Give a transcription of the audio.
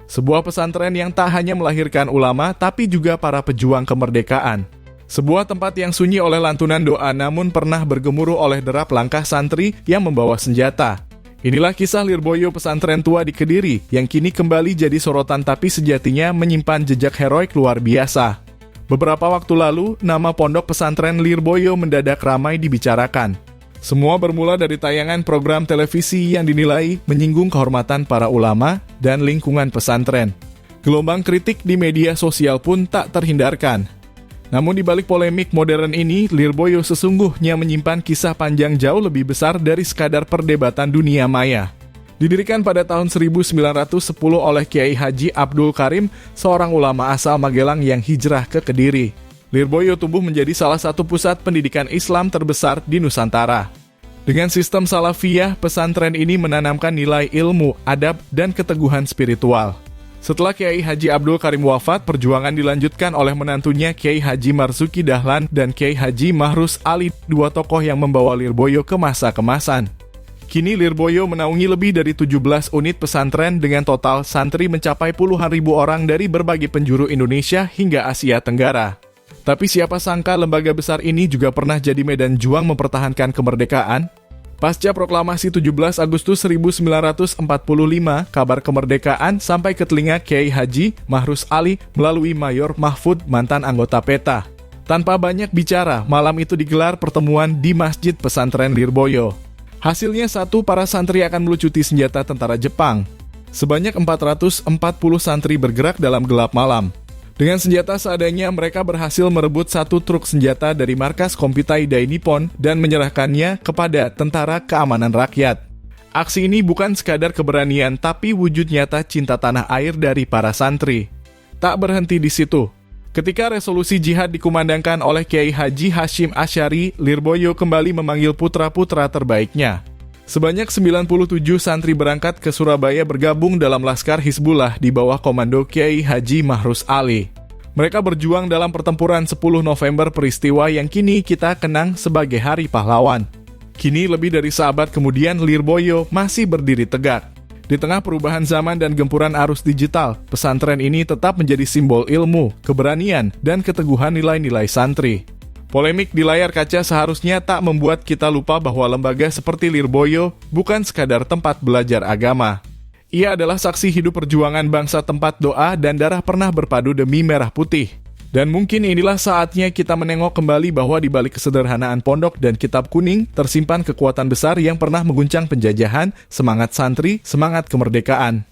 Sebuah pesantren yang tak hanya melahirkan ulama, tapi juga para pejuang kemerdekaan. Sebuah tempat yang sunyi oleh lantunan doa, namun pernah bergemuruh oleh derap langkah santri yang membawa senjata. Inilah kisah Lirboyo, pesantren tua di Kediri, yang kini kembali jadi sorotan tapi sejatinya menyimpan jejak heroik luar biasa. Beberapa waktu lalu, nama pondok pesantren Lirboyo mendadak ramai dibicarakan. Semua bermula dari tayangan program televisi yang dinilai menyinggung kehormatan para ulama dan lingkungan pesantren. Gelombang kritik di media sosial pun tak terhindarkan. Namun di balik polemik modern ini, Lirboyo sesungguhnya menyimpan kisah panjang jauh lebih besar dari sekadar perdebatan dunia maya. Didirikan pada tahun 1910 oleh Kiai Haji Abdul Karim, seorang ulama asal Magelang yang hijrah ke Kediri. Lirboyo tumbuh menjadi salah satu pusat pendidikan Islam terbesar di Nusantara. Dengan sistem salafiyah, pesantren ini menanamkan nilai ilmu, adab, dan keteguhan spiritual. Setelah Kiai Haji Abdul Karim wafat, perjuangan dilanjutkan oleh menantunya Kiai Haji Marzuki Dahlan dan Kiai Haji Mahrus Ali, dua tokoh yang membawa Lirboyo ke masa kemasan. Kini Lirboyo menaungi lebih dari 17 unit pesantren dengan total santri mencapai puluhan ribu orang dari berbagai penjuru Indonesia hingga Asia Tenggara. Tapi siapa sangka lembaga besar ini juga pernah jadi medan juang mempertahankan kemerdekaan? Pasca proklamasi 17 Agustus 1945, kabar kemerdekaan sampai ke telinga Kiai Haji Mahrus Ali melalui Mayor Mahfud, mantan anggota PETA. Tanpa banyak bicara, malam itu digelar pertemuan di Masjid Pesantren Lirboyo. Hasilnya para santri akan melucuti senjata tentara Jepang. Sebanyak 440 santri bergerak dalam gelap malam. Dengan senjata seadanya, mereka berhasil merebut satu truk senjata dari markas Kompitai Dai Nippon dan menyerahkannya kepada Tentara Keamanan Rakyat. Aksi ini bukan sekadar keberanian, tapi wujud nyata cinta tanah air dari para santri. Tak berhenti di situ. Ketika resolusi jihad dikumandangkan oleh Kiai Haji Hashim Asy'ari, Lirboyo kembali memanggil putra-putra terbaiknya. Sebanyak 97 santri berangkat ke Surabaya bergabung dalam Laskar Hizbullah di bawah komando Kiai Haji Mahrus Ali. Mereka berjuang dalam pertempuran 10 November, peristiwa yang kini kita kenang sebagai Hari Pahlawan. Kini lebih dari seabad kemudian, Lirboyo masih berdiri tegak. Di tengah perubahan zaman dan gempuran arus digital, pesantren ini tetap menjadi simbol ilmu, keberanian, dan keteguhan nilai-nilai santri. Polemik di layar kaca seharusnya tak membuat kita lupa bahwa lembaga seperti Lirboyo bukan sekadar tempat belajar agama. Ia adalah saksi hidup perjuangan bangsa, tempat doa dan darah pernah berpadu demi merah putih. Dan mungkin inilah saatnya kita menengok kembali bahwa di balik kesederhanaan pondok dan kitab kuning tersimpan kekuatan besar yang pernah mengguncang penjajahan, semangat santri, semangat kemerdekaan.